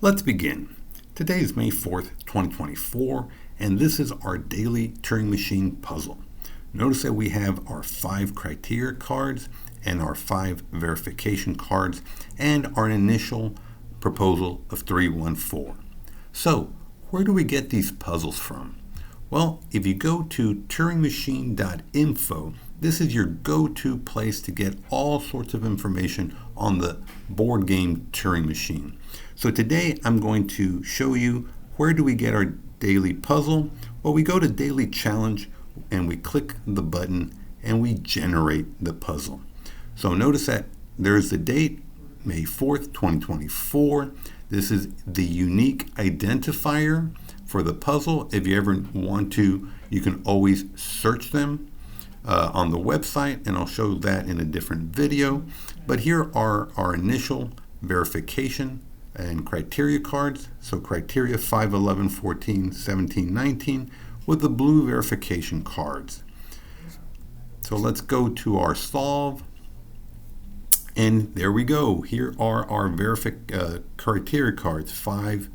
Let's begin. Today is May 4th, 2024, and this is our daily Turing machine puzzle. Notice that we have our 5 criteria cards and our 5 verification cards and our initial proposal of 314. So, where do we get these puzzles from? Well, if you go to turingmachine.info, this is your go-to place to get all sorts of information on the board game Turing machine. So today I'm going to show you where do we get our daily puzzle. Well, we go to Daily Challenge and we click the button and we generate the puzzle. So notice that there's the date, May 4th, 2024. This is the unique identifier for the puzzle. If you ever want to, you can always search them on the website, and I'll show that in a different video. But here are our initial verification and criteria cards. So criteria 5, 11, 14, 17, 19 with the blue verification cards. So let's go to our solve. And there we go. Here are our criteria cards 5,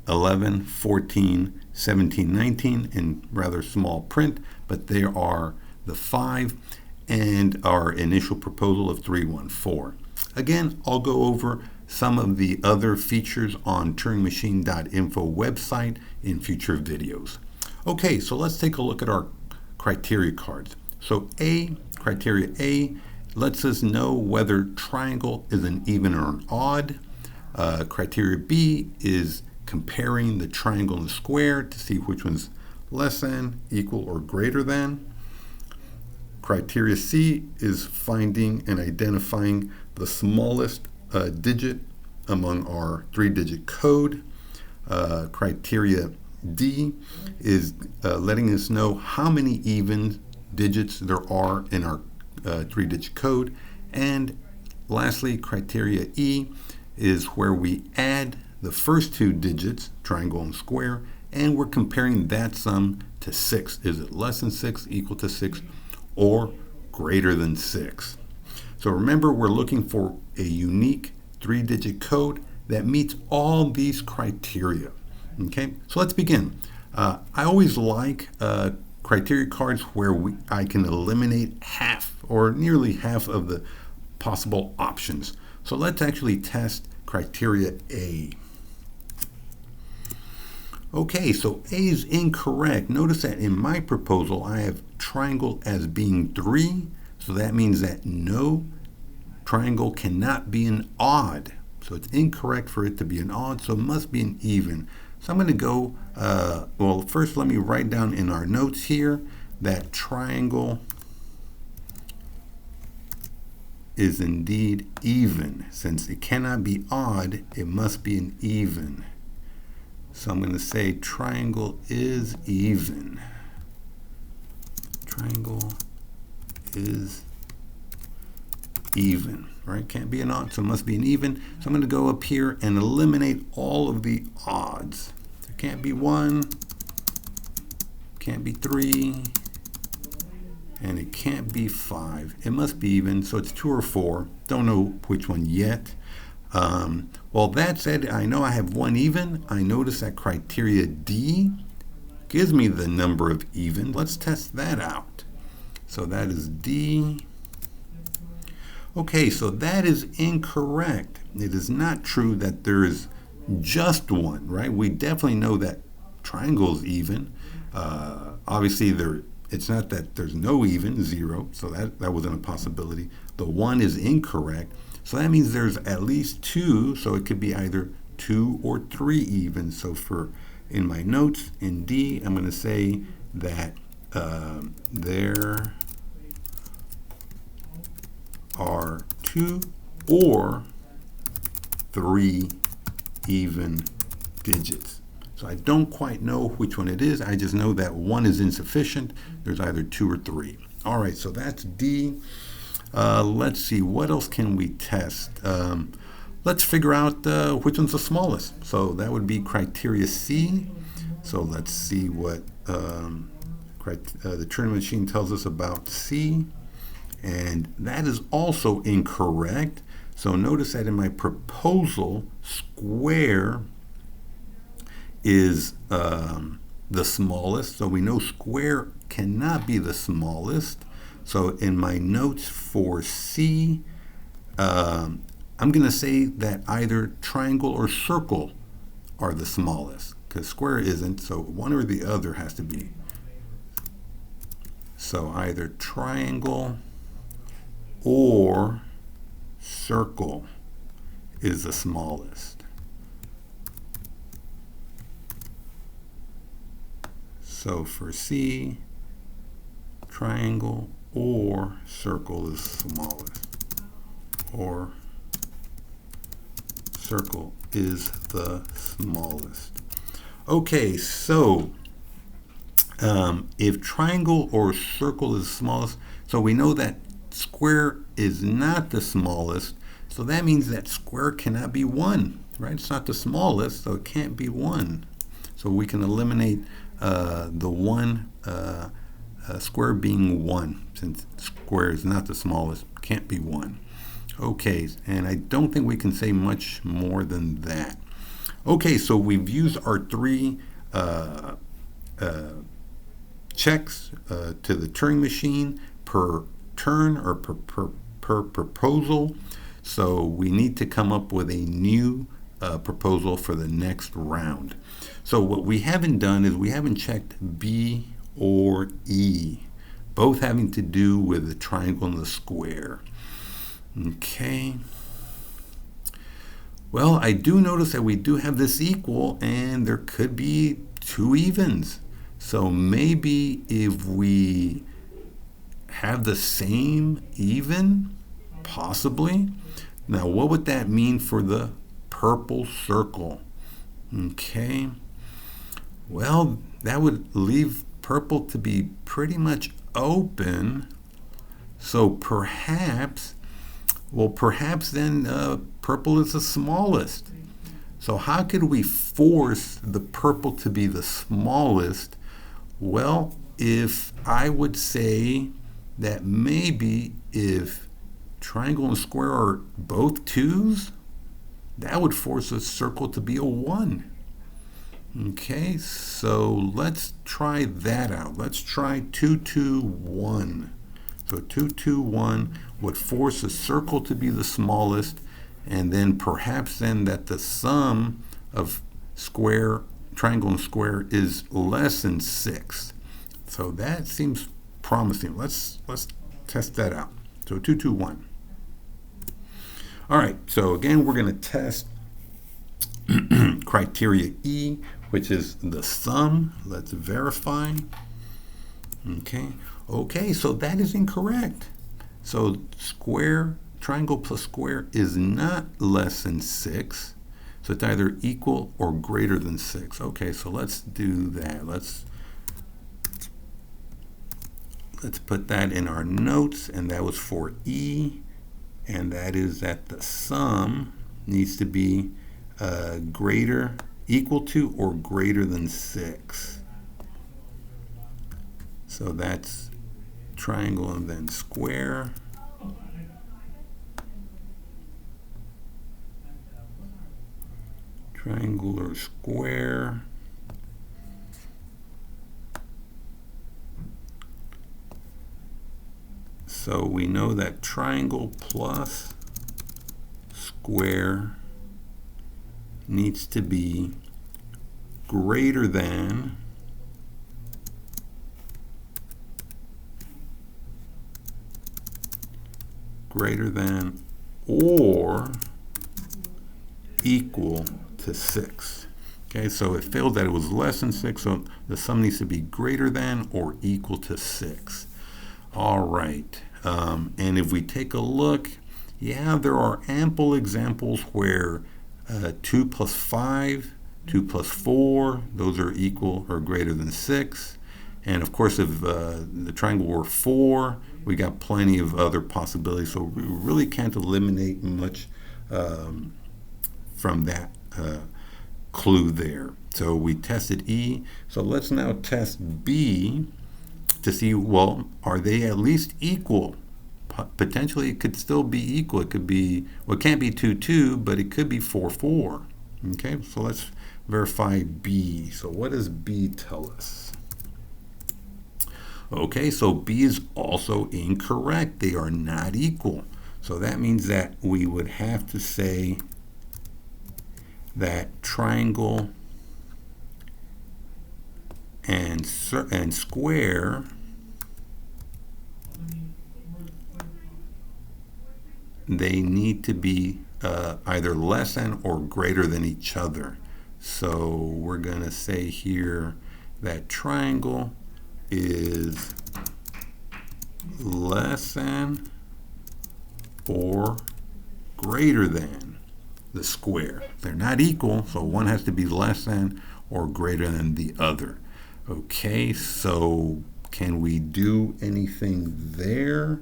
11, 14, 17, 19 in rather small print, but there are the 5 and our initial proposal of 314. Again, I'll go over some of the other features on turingmachine.info website in future videos. Okay, so let's take a look at our criteria cards. So criteria A lets us know whether triangle is an even or an odd. Criteria B is comparing the triangle and the square to see which one's less than, equal, or greater than. Criteria C is finding and identifying the smallest digit among our 3-digit code. Criteria D is letting us know how many even digits there are in our 3-digit code. And lastly, criteria E is where we add the first 2 digits, triangle and square, and we're comparing that sum to 6. Is it less than 6, equal to 6, or greater than 6? So remember, we're looking for a unique 3-digit code that meets all these criteria. Okay, so let's begin. I always like criteria cards where I can eliminate half or nearly half of the possible options. So let's actually test criteria A. Okay, so A is incorrect. Notice that in my proposal I have triangle as being 3, so that means that no triangle cannot be an odd. So it's incorrect for it to be an odd, so it must be an even. So I'm going to go, well, first let me write down in our notes here that triangle is indeed even. Since it cannot be odd, it must be an even. So I'm going to say triangle is even. Triangle is even, right? Can't be an odd, so it must be an even. So I'm going to go up here and eliminate all of the odds. There can't be 1, can't be 3, and it can't be 5. It must be even, so it's 2 or 4. Don't know which one yet. Well, that said, I know I have 1 even. I notice that criteria D gives me the number of even. Let's test that out. So that is D. Okay, so that is incorrect. It is not true that there is just 1, right? We definitely know that triangle is even. Obviously, it's not that there's no even, 0, so that wasn't a possibility. The 1 is incorrect, so that means there's at least 2, so it could be either 2 or 3 even. So in my notes in D, I'm going to say that there are 2 or 3 even digits. So I don't quite know which one it is. I just know that 1 is insufficient. There's either 2 or 3. All right, so that's D. Let's see, what else can we test? Let's figure out which one's the smallest. So that would be criteria C. So let's see what the Turing machine tells us about C. And that is also incorrect. So notice that in my proposal, square is the smallest. So we know square cannot be the smallest. So in my notes for C, I'm going to say that either triangle or circle are the smallest, because square isn't, so one or the other has to be. So either triangle or circle is the smallest. So for C, triangle or circle is smallest, or circle is the smallest. Okay, so if triangle or circle is the smallest, so we know that square is not the smallest, so that means that square cannot be 1, right? It's not the smallest, so it can't be 1. So we can eliminate the 1, square being 1, since square is not the smallest, can't be 1. Okay, and I don't think we can say much more than that. Okay, so we've used our 3 checks to the Turing machine per turn or per proposal. So we need to come up with a new proposal for the next round. So what we haven't done is we haven't checked B or E, both having to do with the triangle and the square. Okay. Well, I do notice that we do have this equal, and there could be 2 evens. So maybe if we have the same even, possibly. Now, what would that mean for the purple circle? Okay. Well, that would leave purple to be pretty much open. So perhaps then purple is the smallest. So how could we force the purple to be the smallest? Well, if I would say that maybe if triangle and square are both 2s, that would force a circle to be a 1. Okay, so let's try that out. Let's try 2, 2, 1. So 2, 2, 1 would force a circle to be the smallest, and then perhaps then that the sum of triangle and square is less than 6. So that seems promising. Let's test that out. So 2, 2, 1. All right, so again, we're going to test criteria E, which is the sum. Let's verify. Okay, so that is incorrect. So triangle plus square is not less than 6. So it's either equal or greater than 6. Okay, so let's do that. Let's put that in our notes, and that was for E, and that is that the sum needs to be equal to or greater than 6. So that's triangle and then square. Triangle or square. So we know that triangle plus square needs to be greater than or equal to 6. Okay, so it failed that it was less than 6, so the sum needs to be greater than or equal to 6. All right, and if we take a look, yeah, there are ample examples where 2 plus 5, 2 plus 4, those are equal or greater than 6. And of course, if the triangle were 4, we got plenty of other possibilities. So we really can't eliminate much from that clue there. So we tested E. So let's now test B to see, well, are they at least equal? Potentially, it could still be equal. It could be, well, it can't be 2, 2, but it could be 4, 4. Okay, so let's verify B. So what does B tell us? Okay, so B is also incorrect. They are not equal. So that means that we would have to say that triangle and square they need to be either less than or greater than each other. So we're going to say here that triangle is less than or greater than the square. They're not equal, so one has to be less than or greater than the other. Okay, so can we do anything there?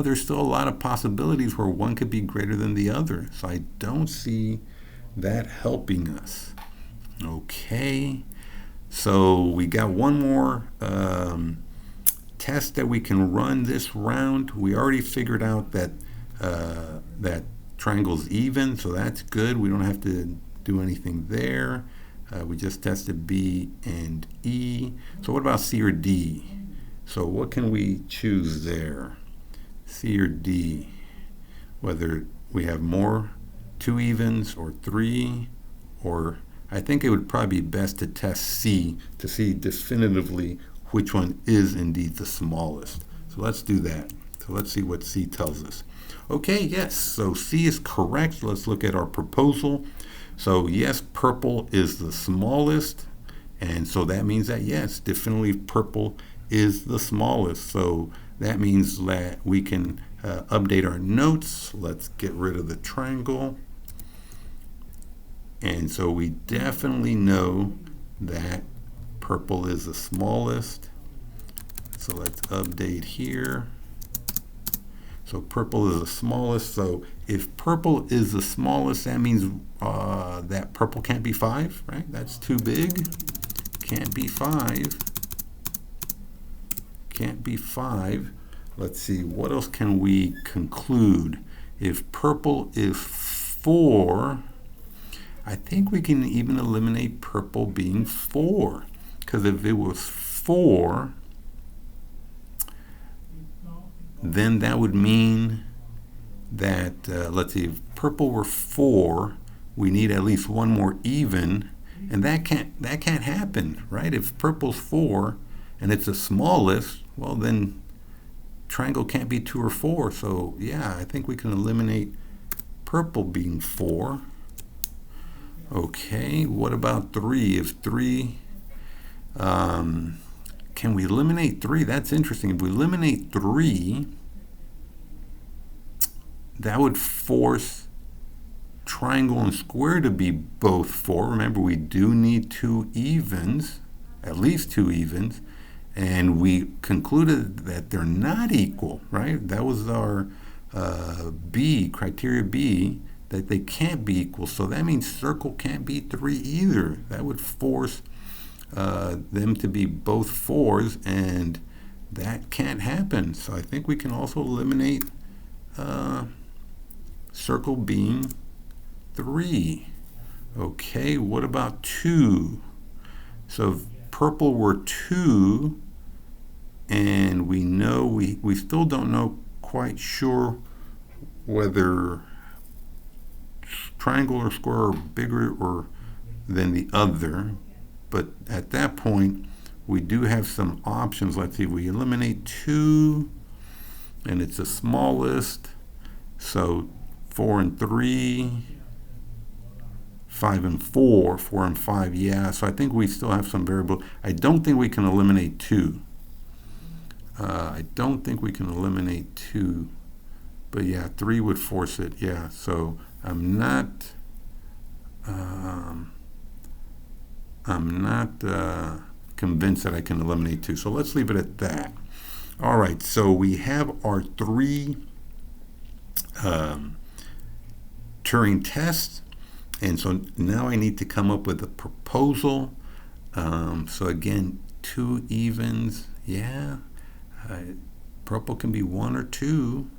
There's still a lot of possibilities where one could be greater than the other, so I don't see that helping us. Okay, so we got one more test that we can run this round. We already figured out that that triangle's even, so that's good. We don't have to do anything there. We just tested B and E. So what about C or D? So what can we choose there? C or D? Whether we have more two evens or three, or I think it would probably be best to test C to see definitively which one is indeed the smallest. So let's do that. So let's see what C tells us. Okay, yes, so C is correct. Let's look at our proposal. So yes, purple is the smallest, and so that means that yes, definitely purple is the smallest. So that means that we can update our notes. Let's get rid of the triangle. And so we definitely know that purple is the smallest. So let's update here. So purple is the smallest. So if purple is the smallest, that means that purple can't be 5, right? That's too big. Can't be 5. Can't be 5. Let's see, what else can we conclude? If purple is 4, I think we can even eliminate purple being 4. Because if it was 4, then that would mean that, let's see, if purple were 4, we need at least one more even, and that can't happen, right? If purple's 4 and it's the smallest, well then triangle can't be 2 or 4. So yeah, I think we can eliminate purple being 4. Okay, what about 3? If 3, can we eliminate 3? That's interesting. If we eliminate 3, that would force triangle and square to be both 4. Remember, we do need 2 evens, at least 2 evens, and we concluded that they're not equal, right? That was our B, criteria B, that they can't be equal. So that means circle can't be 3 either. That would force them to be both 4s, and that can't happen. So I think we can also eliminate circle being 3. Okay, what about 2? So if purple were 2, and we know we still don't know quite sure whether triangle or square are bigger or than the other, but at that point we do have some options. Let's see, we eliminate 2 and it's the smallest, so 4 and 3, 5 and 4, 4 and 5, yeah, so I think we still have some variable. I don't think we can eliminate 2. I don't think we can eliminate 2, but yeah, 3 would force it, yeah, so I'm not convinced that I can eliminate 2, so let's leave it at that. All right, so we have our 3 Turing tests, and so now I need to come up with a proposal. So again, 2 evens, yeah, purple can be 1 or 2.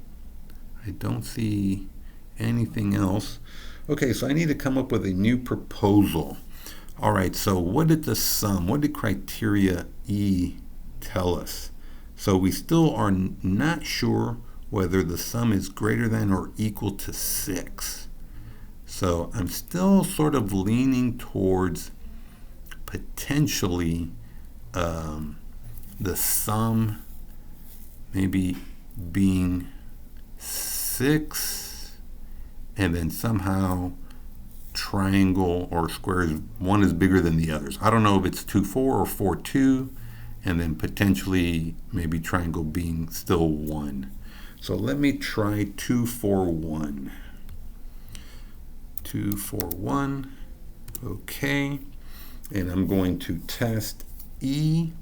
I don't see anything else. Okay, so I need to come up with a new proposal. All right, so what did the sum, what did criteria E tell us? So we still are not sure whether the sum is greater than or equal to 6. So I'm still sort of leaning towards potentially the sum maybe being 6, and then somehow triangle or square one is bigger than the others. I don't know if it's 2, 4 or 4, 2, and then potentially maybe triangle being still 1. So let me try 2, 4, 1. 2, 4, 1. Okay. And I'm going to test E.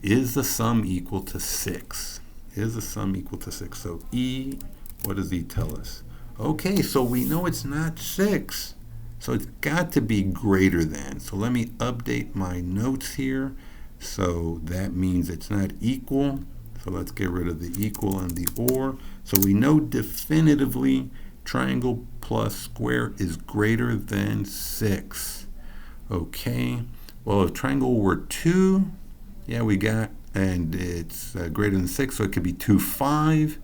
Is the sum equal to 6? Is the sum equal to 6? So E, what does E tell us? Okay, so we know it's not 6. So it's got to be greater than. So let me update my notes here. So that means it's not equal. So let's get rid of the equal and the or. So we know definitively triangle plus square is greater than 6. Okay, well, if triangle were 2, yeah, we got, and it's greater than 6, so it could be 2, 5.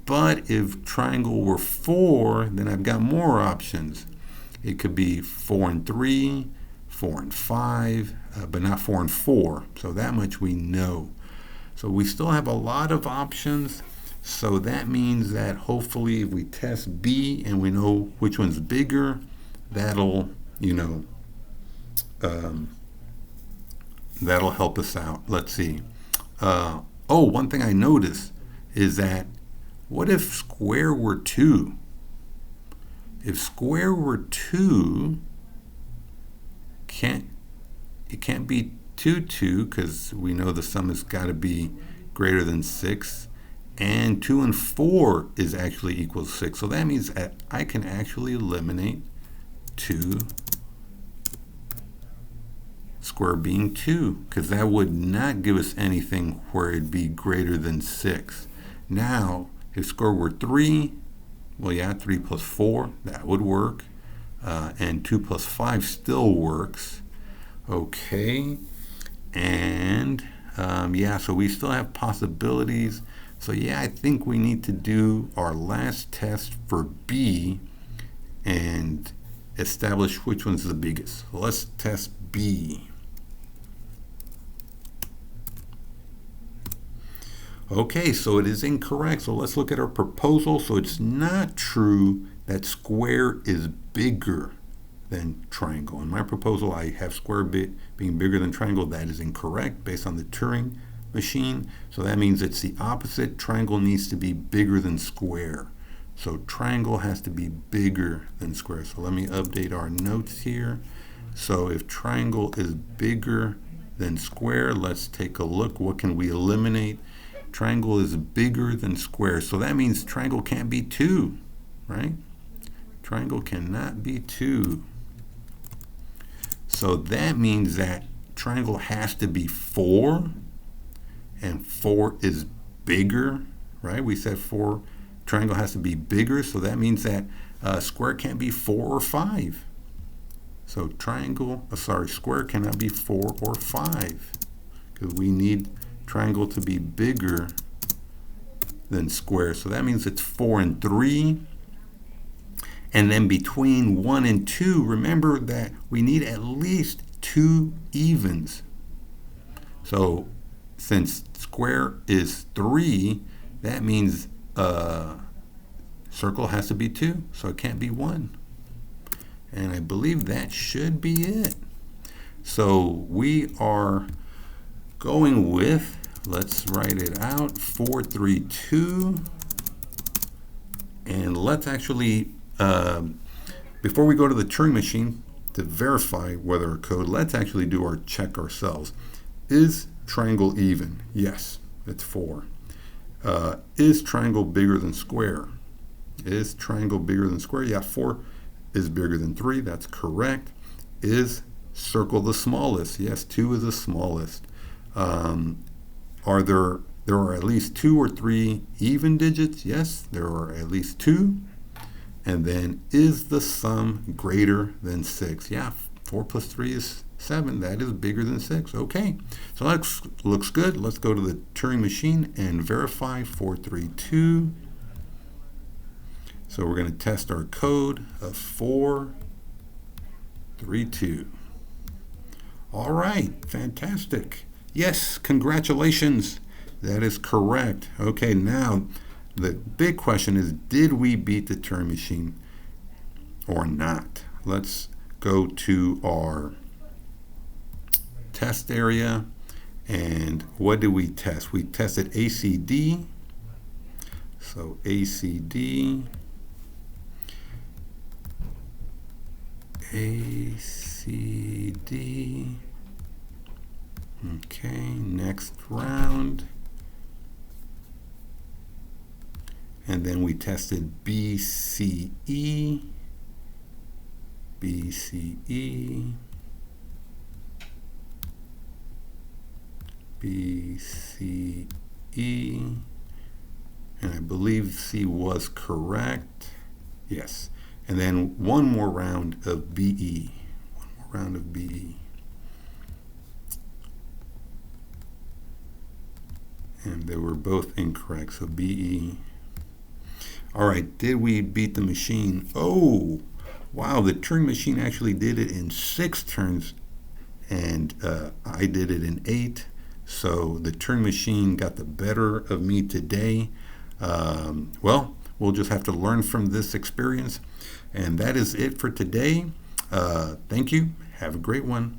But if triangle were 4, then I've got more options. It could be 4 and 3, 4 and 5, but not 4 and 4. So that much we know. So we still have a lot of options. So that means that hopefully if we test B and we know which one's bigger, that'll, that'll help us out. Let's see. One thing I noticed is that what if square were 2? If square were 2, it can't be 2, 2, because we know the sum has got to be greater than 6. And 2 and 4 is actually equal to 6. So that means that I can actually eliminate 2 square being 2, because that would not give us anything where it'd be greater than 6. Now, if square were 3, well, yeah, 3 plus 4, that would work. And 2 plus 5 still works. Okay. And, yeah, so we still have possibilities. So, yeah, I think we need to do our last test for B and establish which one's the biggest. So let's test B. Okay, so it is incorrect. So let's look at our proposal. So it's not true that square is bigger than triangle. In my proposal, I have square being bigger than triangle. That is incorrect based on the Turing machine. So that means it's the opposite. Triangle needs to be bigger than square. So triangle has to be bigger than square. So let me update our notes here. So if triangle is bigger than square, let's take a look. What can we eliminate? Triangle is bigger than square. So that means triangle can't be 2, right? Triangle cannot be 2. So that means that triangle has to be 4, and 4 is bigger, right? We said 4, triangle has to be bigger, so that means that square can't be 4 or 5. So square cannot be 4 or 5, because we need triangle to be bigger than square. So that means it's 4 and 3. And then between 1 and 2, remember that we need at least 2 evens. So since square is 3, that means circle has to be 2, so it can't be 1. And I believe that should be it. So we are going with, let's write it out, 4, 3, 2. And let's actually, before we go to the Turing machine to verify whether our code, let's actually do our check ourselves. Is triangle even? Yes, it's 4. Is triangle bigger than square? Is triangle bigger than square? Yeah, 4 is bigger than 3. That's correct. Is circle the smallest? Yes, 2 is the smallest. There are at least 2 or 3 even digits? Yes, there are at least 2. And then, is the sum greater than 6? Yeah, 4 plus 3 is 7. That is bigger than 6. Okay, so that looks good. Let's go to the Turing machine and verify 432. So we're going to test our code of 432. All right, fantastic. Yes, congratulations. That is correct. Okay, now the big question is, did we beat the Turing machine or not? Let's go to our test area. And what did we test? We tested ACD. So ACD. ACD. Okay, next round. And then we tested BCE, BCE, BCE, and I believe C was correct. Yes. And then one more round of BE. One more round of BE. And they were both incorrect, so BE. All right, did we beat the machine? Oh, wow, the Turing machine actually did it in 6 turns, and I did it in 8. So the Turing machine got the better of me today. Well, we'll just have to learn from this experience. And that is it for today. Thank you. Have a great one.